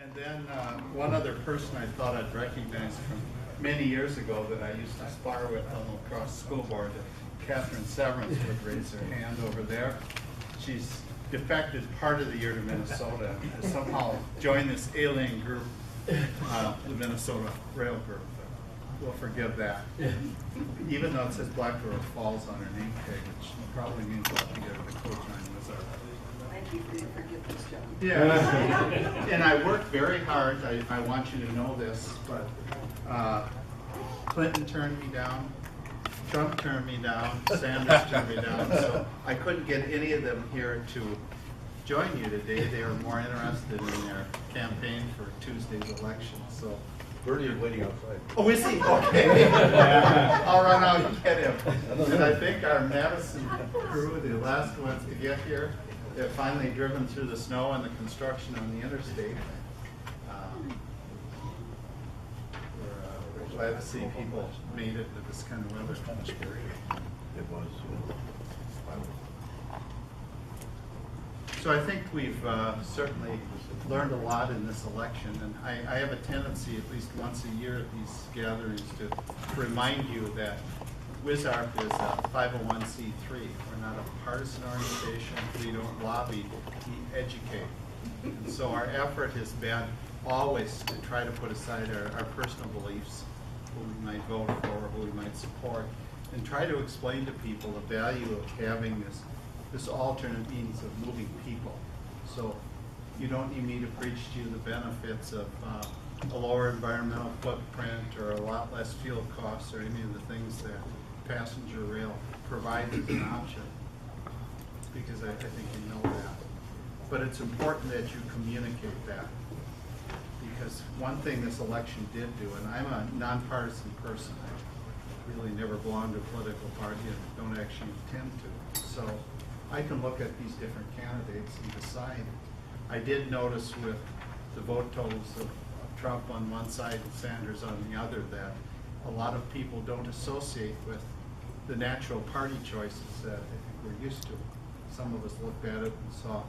And then one other person I thought I'd recognize from many years ago that I used to spar with on the lacrosse school board, Catherine Severance would raise her hand over there. She's defected part of the year to Minnesota and somehow joined this alien group, the Minnesota Rail Group. We'll forgive that. Even though it says Black River Falls on her name tag, which probably means I'll have to get her to coach on WisARP. Thank you for your forgiveness, John. Yeah, and I worked very hard. I want you to know this, but Clinton turned me down, Trump turned me down, Sanders turned me down, so I couldn't get any of them here to join you today. They were more interested in their campaign for Tuesday's election. So Bernie is waiting outside. oh, is he? Okay. I'll run out and get him. And I think our Madison crew, the last ones to get here, they've finally driven through the snow and the construction on the interstate. We're glad to see people made it with this kind of weather. Kind of scary. It was. So I think we've certainly learned a lot in this election, and I have a tendency at least once a year at these gatherings to remind you that WisARP is a 501c3. We're not a partisan organization. We don't lobby, we educate. And so our effort has been always to try to put aside our personal beliefs, who we might vote for, who we might support, and try to explain to people the value of having this alternate means of moving people. So you don't need me to preach to you the benefits of a lower environmental footprint or a lot less fuel costs or any of the things that passenger rail provides as an option, because I think you know that. But it's important that you communicate that, because one thing this election did do, and I'm a nonpartisan person, I really never belonged to a political party and don't actually intend to. So I can look at these different candidates and decide. I did notice with the vote totals of Trump on one side and Sanders on the other that a lot of people don't associate with the natural party choices that I think we're used to. Some of us looked at it and saw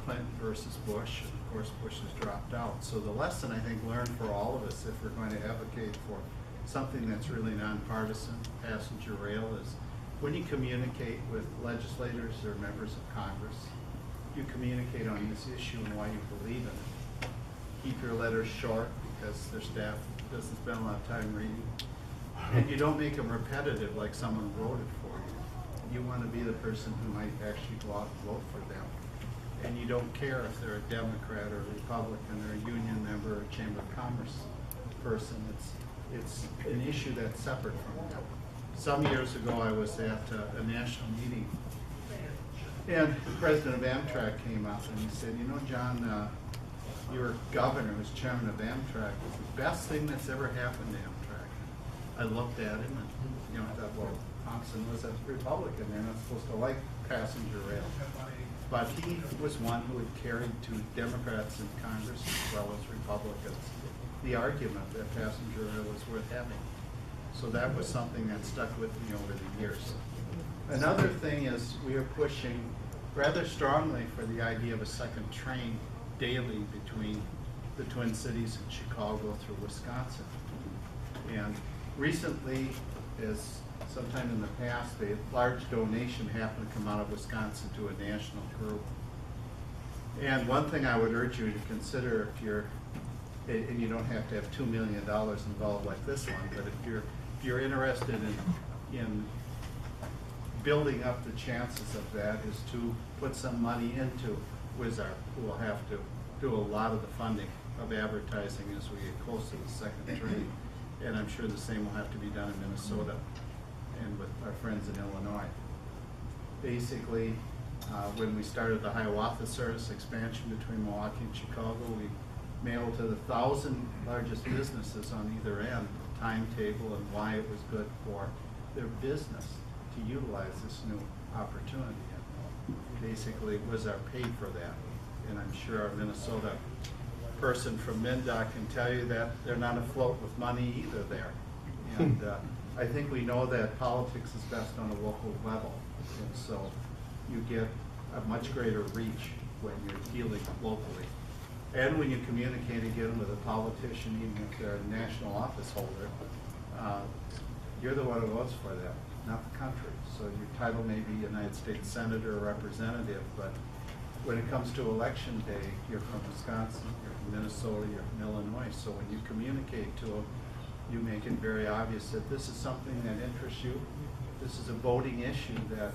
Clinton versus Bush, and of course Bush has dropped out. So the lesson I think learned for all of us, if we're going to advocate for something that's really nonpartisan, passenger rail, is when you communicate with legislators or members of Congress, you communicate on this issue and why you believe in it. Keep your letters short because their staff doesn't spend a lot of time reading. And you don't make them repetitive like someone voted for you. You want to be the person who might actually go out and vote for them. And you don't care if they're a Democrat or a Republican or a union member or a Chamber of Commerce person. It's an issue that's separate from them. Some years ago I was at a national meeting, and the president of Amtrak came up and he said, you know, John, your governor was chairman of Amtrak. It's the best thing that's ever happened to Amtrak. I looked at him and I thought, well, Thompson was a Republican. They're not supposed to like passenger rail. But he was one who had carried to Democrats in Congress as well as Republicans the argument that passenger rail was worth having. So that was something that stuck with me over the years. Another thing is we are pushing rather strongly for the idea of a second train daily between the Twin Cities and Chicago through Wisconsin. And recently, as sometime in the past, a large donation happened to come out of Wisconsin to a national group. And one thing I would urge you to consider if you're, and you don't have to have $2 million involved like this one, but if you're interested in building up the chances of that, is to put some money into WisARP, who will have to do a lot of the funding of advertising as we get close to the second train. And I'm sure the same will have to be done in Minnesota and with our friends in Illinois. Basically, when we started the Hiawatha service expansion between Milwaukee and Chicago, we mailed to the 1,000 largest businesses on either end the timetable and why it was good for their business to utilize this new opportunity. And basically, WisARP paid for that. And I'm sure our Minnesota person from MnDOT can tell you that they're not afloat with money either there. And I think we know that politics is best on a local level. And so you get a much greater reach when you're dealing locally. And when you communicate again with a politician, even if they're a national office holder, you're the one who votes for them, not the country. So your title may be United States Senator or Representative, but when it comes to election day, you're from Wisconsin, you're from Minnesota, you're from Illinois. So when you communicate to them, you make it very obvious that this is something that interests you. This is a voting issue that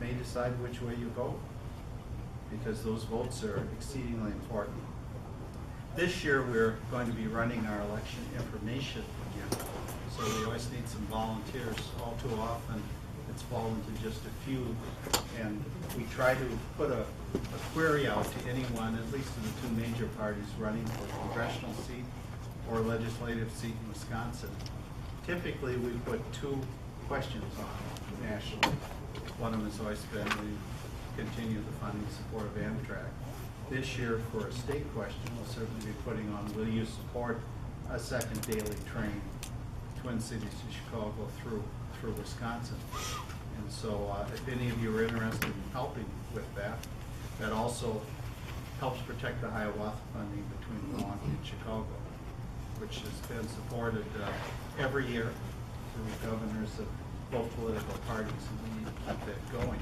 may decide which way you vote, because those votes are exceedingly important. This year we're going to be running our election information again. So we always need some volunteers. All too often it's fallen to just a few, and we try to put a query out to anyone, at least to the two major parties running for a congressional seat or a legislative seat in Wisconsin. Typically we put two questions on nationally. One of them has always been, we continue the funding support of Amtrak. This year, for a state question, we'll certainly be putting on, will you support a second daily train, Twin Cities to Chicago through Wisconsin? And so if any of you are interested in helping with that, that also helps protect the Hiawatha funding between Milwaukee and Chicago, which has been supported every year through governors of both political parties, and we need to keep that going.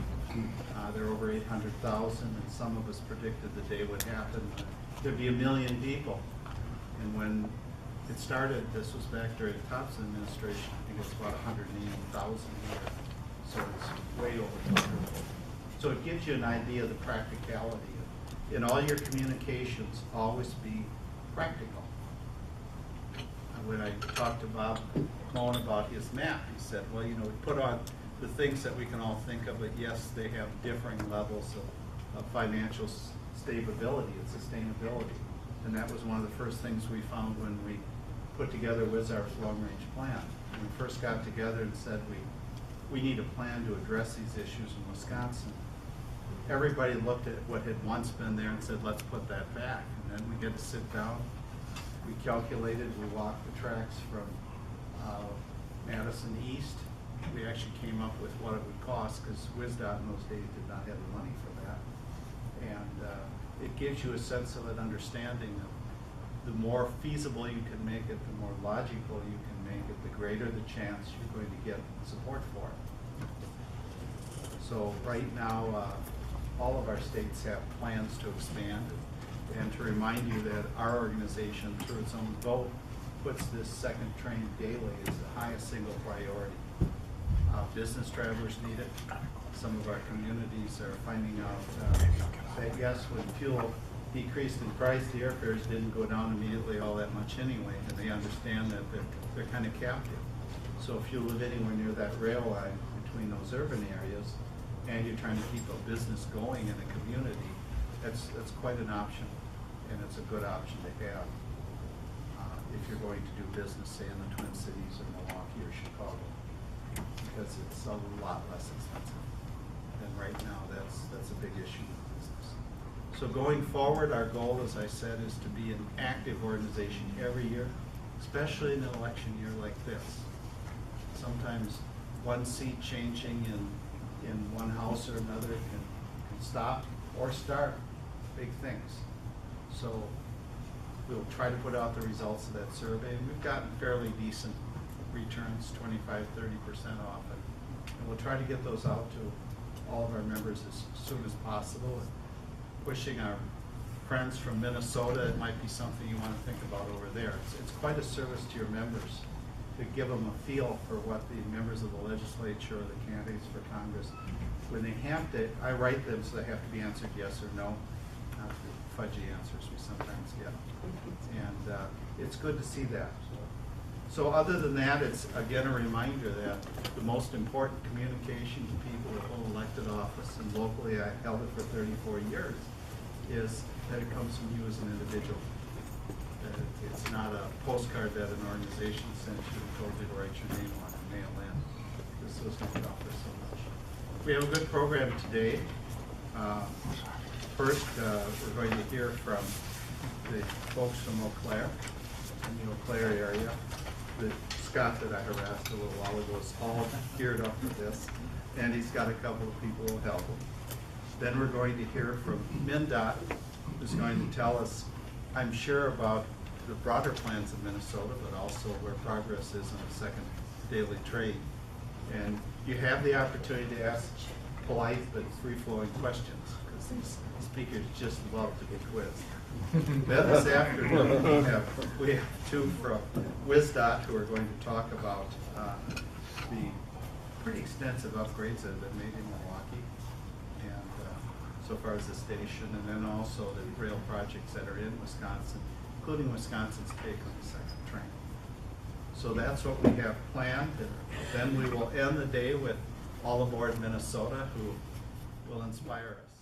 There are over 800,000, and some of us predicted the day would happen. There'd be 1 million people. And when it started, this was back during the Thompson administration, I think it's about 180,000 a year. So it's way over double. So it gives you an idea of the practicality. In all your communications, always be practical. When I talked to Bob Cohen about his map, he said, well, you know, we put on the things that we can all think of, but yes, they have differing levels of financial stability and sustainability. And that was one of the first things we found when we put together WisARP's long-range plan. When we first got together and said we need a plan to address these issues in Wisconsin, everybody looked at what had once been there and said, let's put that back. And then we had to sit down. We calculated, we walked the tracks from Madison East. We actually came up with what it would cost, because WisDOT in those days did not have the money for that. And it gives you a sense of an understanding of the more feasible you can make it, the more logical you can make it, the greater the chance you're going to get support for it. So right now, all of our states have plans to expand. And to remind you that our organization, through its own vote, puts this second train daily as the highest single priority. Business travelers need it. Some of our communities are finding out that yes, when fuel decreased in price, the airfares didn't go down immediately all that much anyway, and they understand that they're kind of captive. So if you live anywhere near that rail line between those urban areas, and you're trying to keep a business going in a community, that's quite an option, and it's a good option to have if you're going to do business, say, in the Twin Cities or Milwaukee or Chicago, because it's a lot less expensive. And right now, that's a big issue in business. So going forward, our goal, as I said, is to be an active organization every year, especially in an election year like this. Sometimes one seat changing in one house or another can stop or start big things. So we'll try to put out the results of that survey, and we've gotten fairly decent returns, 25–30% often. And we'll try to get those out to all of our members as soon as possible. Pushing our friends from Minnesota, it might be something you want to think about over there. It's quite a service to your members to give them a feel for what the members of the legislature or the candidates for Congress, when they have to, I write them so they have to be answered yes or no, not the fudgy answers we sometimes get. And it's good to see that. So other than that, it's again a reminder that the most important communication to people that hold elected office, and locally I held it for 34 years, is that it comes from you as an individual. That it's not a postcard that an organization sent you and told you to write your name on and mail in. This was not offer so much. We have a good program today. First, we're going to hear from the folks from Eau Claire, in the Eau Claire area. Scott that I harassed a little while ago is all geared up for this, and he's got a couple of people who help him. Then we're going to hear from MnDOT, who's going to tell us I'm sure about the broader plans of Minnesota, but also where progress is in the second daily trade. And you have the opportunity to ask polite but free-flowing questions, because these speakers just love to be quizzed. Then this afternoon, we have two from WisDOT who are going to talk about the pretty extensive upgrades that have been made in Milwaukee, and so far as the station, and then also the rail projects that are in Wisconsin, including Wisconsin's take on the second train. So that's what we have planned, and then we will end the day with All Aboard Minnesota, who will inspire us.